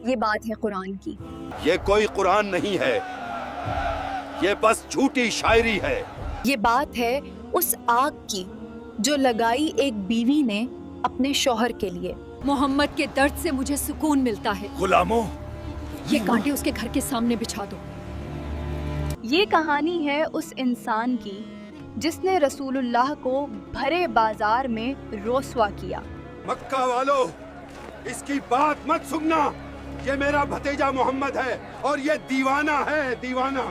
یہ بات ہے قرآن کی۔ یہ کوئی قرآن نہیں ہے، یہ بس جھوٹی شاعری ہے۔ یہ بات ہے اس آگ کی جو لگائی ایک بیوی نے اپنے شوہر کے لیے۔ محمد کے درد سے مجھے سکون ملتا ہے۔ غلاموں، یہ کانٹے اس کے گھر کے سامنے بچھا دو۔ یہ کہانی ہے اس انسان کی جس نے رسول اللہ کو بھرے بازار میں رسوا کیا۔ مکہ والو، اس کی بات مت سننا، یہ میرا بھتیجا محمد ہے اور یہ دیوانہ ہے، دیوانہ۔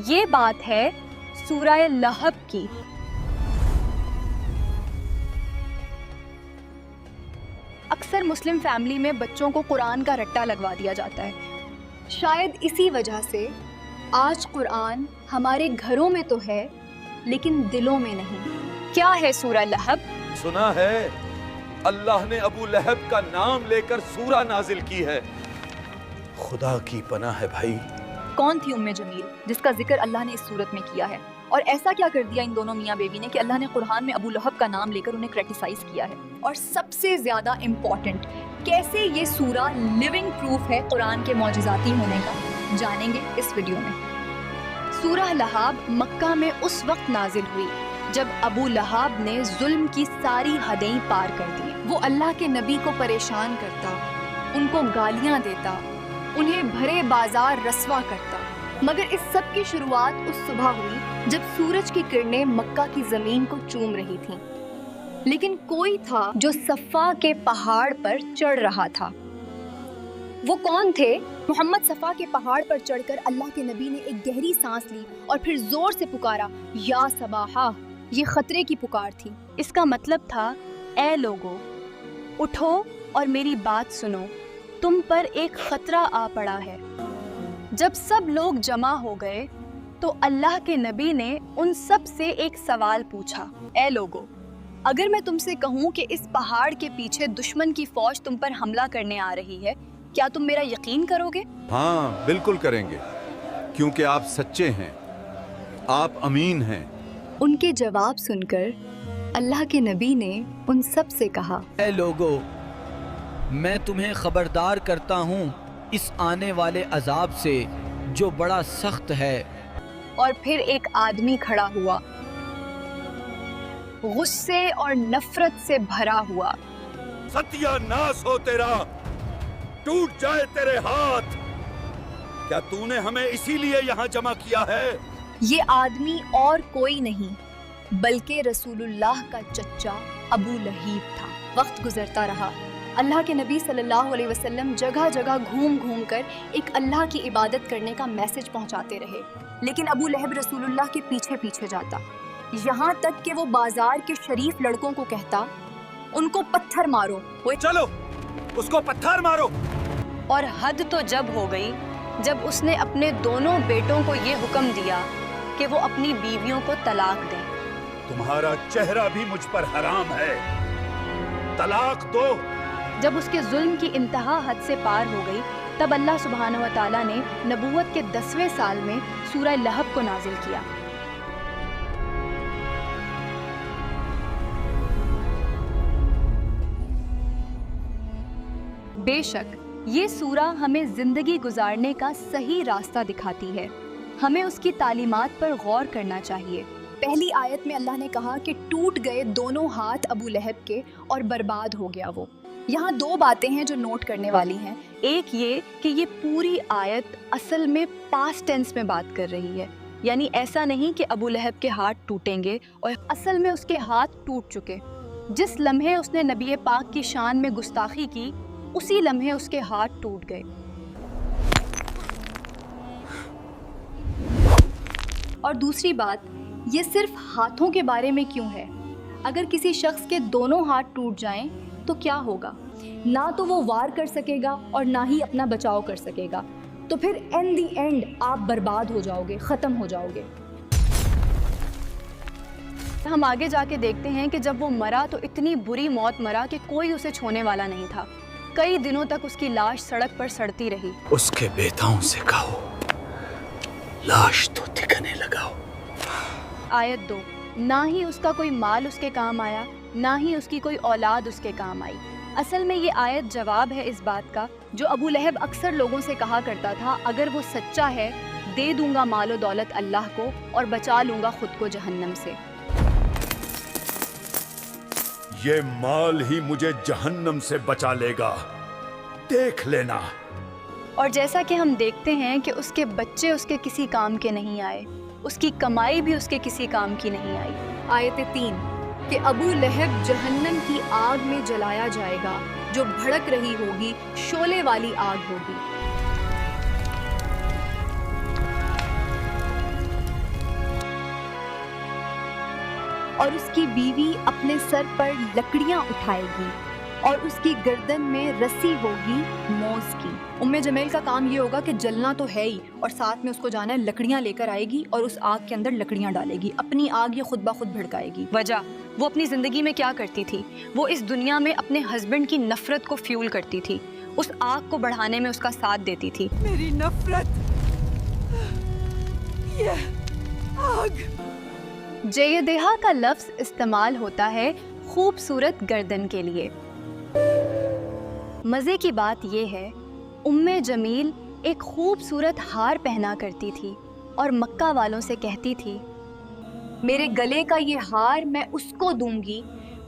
یہ بات ہے سورہ لہب کی۔ اکثر مسلم فیملی میں بچوں کو قرآن کا رٹا لگوا دیا جاتا ہے، شاید اسی وجہ سے آج قرآن ہمارے گھروں میں تو ہے لیکن دلوں میں نہیں۔ کیا ہے سورہ لہب؟ سنا ہے اللہ نے ابو لہب کا نام لے کر سورہ نازل کی ہے۔ خدا کی پناہ ہے بھائی۔ کون تھی ام جمیل جس کا ذکر اللہ نے اس صورت میں کیا ہے؟ اور ایسا کیا کر دیا ان دونوں میاں بیوی نے کہ اللہ نے قرآن میں ابو لہب کا نام لے کر انہیں کرٹیسائز کیا ہے؟ اور سب سے زیادہ امپورٹنٹ، کیسے یہ سورہ لیونگ پروف ہے قرآن کے معجزاتی ہونے کا، جانیں گے اس ویڈیو میں۔ سورہ لہب مکہ میں اس وقت نازل ہوئی جب ابو لہب نے ظلم کی ساری حدیں پار کر دی۔ وہ اللہ کے نبی کو پریشان کرتا، ان کو گالیاں دیتا، انہیں بھرے بازار رسوا کرتا۔ مگر اس سب کی شروعات اس صبح ہوئی جب سورج کی کرنیں مکہ کی زمین کو چوم رہی تھیں، لیکن کوئی تھا جو صفا کے پہاڑ پر چڑھ رہا تھا۔ وہ کون تھے؟ محمد صفا کے پہاڑ پر چڑھ کر اللہ کے نبی نے ایک گہری سانس لی اور پھر زور سے پکارا، یا صباحا۔ یہ خطرے کی پکار تھی۔ اس کا مطلب تھا، اے لوگو، اٹھو اور میری بات سنو، تم پر ایک خطرہ آ پڑا ہے۔ جب سب لوگ جمع ہو گئے تو اللہ کے نبی نے ان سب سے ایک سوال پوچھا، اے لوگو، اگر میں تم سے کہوں کہ اس پہاڑ کے پیچھے دشمن کی فوج تم پر حملہ کرنے آ رہی ہے، کیا تم میرا یقین کرو گے؟ ہاں بالکل کریں گے، کیونکہ آپ سچے ہیں، آپ امین ہیں۔ ان کے جواب سن کر اللہ کے نبی نے ان سب سے کہا، اے لوگو، میں تمہیں خبردار کرتا ہوں اس آنے والے عذاب سے جو بڑا سخت ہے۔ اور پھر ایک آدمی کھڑا ہوا، غصے اور نفرت سے بھرا ہوا۔ ستیہ ناس ہو تیرا، ٹوٹ جائے تیرے ہاتھ، کیا تو نے ہمیں اسی لیے یہاں جمع کیا ہے؟ یہ آدمی اور کوئی نہیں بلکہ رسول اللہ کا چچا ابو لہیب تھا۔ وقت گزرتا رہا، اللہ کے نبی صلی اللہ علیہ وسلم جگہ جگہ گھوم گھوم کر ایک اللہ کی عبادت کرنے کا میسج پہنچاتے رہے، لیکن ابو لہب رسول اللہ کے پیچھے پیچھے جاتا، یہاں تک کہ وہ بازار کے شریف لڑکوں کو کہتا، ان کو پتھر مارو۔ چلو اس کو پتھر مارو۔ اور حد تو جب ہو گئی جب اس نے اپنے دونوں بیٹوں کو یہ حکم دیا کہ وہ اپنی بیویوں کو طلاق دیں۔ تمہارا چہرہ بھی مجھ پر حرام ہے، طلاق دو۔ جب اس کے ظلم کی انتہا حد سے پار ہو گئی تب اللہ سبحانہ و تعالیٰ نے نبوت کے 10ویں سال میں سورہ لہب کو نازل کیا۔ بے شک یہ سورہ ہمیں زندگی گزارنے کا صحیح راستہ دکھاتی ہے، ہمیں اس کی تعلیمات پر غور کرنا چاہیے۔ پہلی آیت میں اللہ نے کہا کہ ٹوٹ گئے دونوں ہاتھ ابو لہب کے اور برباد ہو گیا وہ۔ یہاں دو باتیں ہیں جو نوٹ کرنے والی ہیں۔ ایک یہ کہ یہ پوری آیت اصل میں پاسٹ ٹینس میں بات کر رہی ہے، یعنی ایسا نہیں کہ ابو لہب کے ہاتھ ٹوٹیں گے، اور اصل میں اس کے ہاتھ ٹوٹ چکے۔ جس لمحے اس نے نبی پاک کی شان میں گستاخی کی، اسی لمحے اس کے ہاتھ ٹوٹ گئے۔ اور دوسری بات، یہ صرف ہاتھوں کے بارے میں کیوں ہے؟ اگر کسی شخص کے دونوں ہاتھ ٹوٹ جائیں تو کیا ہوگا؟ نہ تو وہ وار کر سکے گا اور نہ ہی اپنا بچاؤ کر سکے گا، تو پھر ان دی اینڈ آپ برباد ہو جاؤ گے، ختم ہو جاؤ گے۔ ہم آگے جا کے دیکھتے ہیں کہ جب وہ مرا تو اتنی بری موت مرا کہ کوئی اسے چھونے والا نہیں تھا۔ کئی دنوں تک اس کی لاش سڑک پر سڑتی رہی۔ اس کے بیٹاؤں سے کہو لاش تو دکھنے لگاؤ۔ آیت 2، نہ ہی اس کا کوئی مال اس کے کام آیا، نہ ہی اس کی کوئی اولاد اس کے کام آئی، اصل میں یہ آیت جواب ہے اس بات کا جو ابو لہب اکثر لوگوں سے کہا کرتا تھا، اگر وہ سچا ہے دے دوں گا مال و دولت اللہ کو اور بچا لوں گا خود کو جہنم سے۔ یہ مال ہی مجھے جہنم سے بچا لے گا، دیکھ لینا۔ اور جیسا کہ ہم دیکھتے ہیں کہ اس کے بچے اس کے کسی کام کے نہیں آئے، اس کی کمائی بھی اس کے کسی کام کی نہیں آئی۔ آیت 3 کہ ابو لہب جہنم کی آگ میں جلایا جائے گا جو بھڑک رہی ہوگی، شعلے والی آگ ہوگی۔ اور اس کی بیوی اپنے سر پر لکڑیاں اٹھائے گی اور اس کی گردن میں رسی ہوگی موز کی۔ ام جمیل کا کام یہ ہوگا کہ جلنا تو ہے ہی، اور ساتھ میں اس کو جانا ہے لکڑیاں لے کر آئے گی اور اس آگ کے اندر لکڑیاں ڈالے گی، اپنی آگ یہ خود بخود بھڑکائے گی۔ وجہ وہ اپنی زندگی میں کیا کرتی تھی؟ وہ اس دنیا میں اپنے ہسبینڈ کی نفرت کو فیول کرتی تھی، اس آگ کو بڑھانے میں اس کا ساتھ دیتی تھی۔ میری نفرت، یہ آگ۔ جیدہا کا لفظ استعمال ہوتا ہے خوبصورت گردن کے لیے۔ مزے کی بات یہ ہے ام جمیل ایک خوبصورت ہار پہنا کرتی تھی اور مکہ والوں سے کہتی تھی میرے گلے کا یہ ہار میں اس کو دوں گی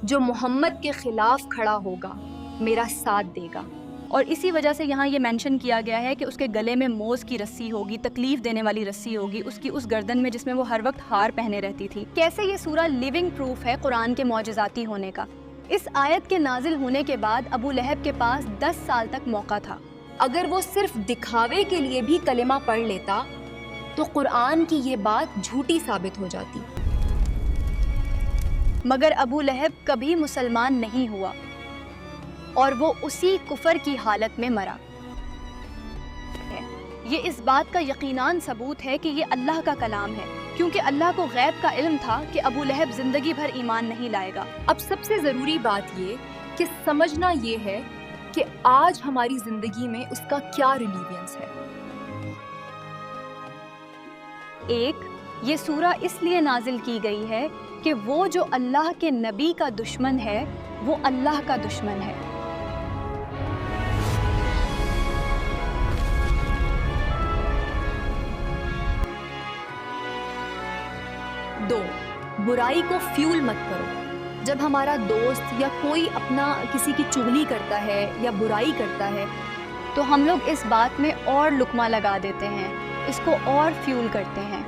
جو محمد کے خلاف کھڑا ہوگا، میرا ساتھ دے گا۔ اور اسی وجہ سے یہاں یہ مینشن کیا گیا ہے کہ اس کے گلے میں موز کی رسی ہوگی، تکلیف دینے والی رسی ہوگی اس کی اس گردن میں جس میں وہ ہر وقت ہار پہنے رہتی تھی۔ کیسے یہ سورہ لیونگ پروف ہے قرآن کے معجزاتی ہونے کا۔ اس آیت کے نازل ہونے کے بعد ابو لہب کے پاس 10 سال تک موقع تھا، اگر وہ صرف دکھاوے کے لیے بھی کلمہ پڑھ لیتا تو قرآن کی یہ بات جھوٹی ثابت ہو جاتی، مگر ابو لہب کبھی مسلمان نہیں ہوا اور وہ اسی کفر کی حالت میں مرا۔ یہ اس بات کا یقیناً ثبوت ہے کہ یہ اللہ کا کلام ہے، کیونکہ اللہ کو غیب کا علم تھا کہ ابو لہب زندگی بھر ایمان نہیں لائے گا۔ اب سب سے ضروری بات یہ کہ سمجھنا یہ ہے کہ آج ہماری زندگی میں اس کا کیا ریلیونس ہے۔ ایک، یہ سورہ اس لیے نازل کی گئی ہے کہ وہ جو اللہ کے نبی کا دشمن ہے وہ اللہ کا دشمن ہے۔ دو، برائی کو فیول مت کرو۔ جب ہمارا دوست یا کوئی اپنا کسی کی چغلی کرتا ہے یا برائی کرتا ہے تو ہم لوگ اس بات میں اور لقمہ لگا دیتے ہیں، اس کو اور فیول کرتے ہیں۔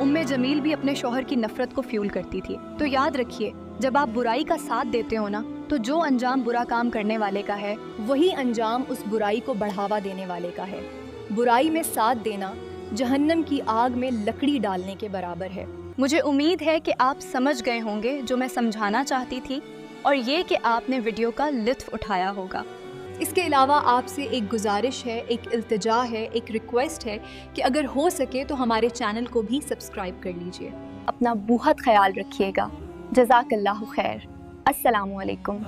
ام جمیل بھی اپنے شوہر کی نفرت کو فیول کرتی تھی۔ تو یاد رکھیے جب آپ برائی کا ساتھ دیتے ہو نا تو جو انجام برا کام کرنے والے کا ہے وہی انجام اس برائی کو بڑھاوا دینے والے کا ہے۔ برائی میں ساتھ دینا جہنم کی آگ میں لکڑی ڈالنے کے برابر ہے۔ مجھے امید ہے کہ آپ سمجھ گئے ہوں گے جو میں سمجھانا چاہتی تھی، اور یہ کہ آپ نے ویڈیو کا لطف اٹھایا ہوگا۔ اس کے علاوہ آپ سے ایک گزارش ہے، ایک التجا ہے، ایک ریکویسٹ ہے کہ اگر ہو سکے تو ہمارے چینل کو بھی سبسکرائب کر لیجئے۔ اپنا بہت خیال رکھیے گا۔ جزاک اللہ خیر۔ السلام علیکم۔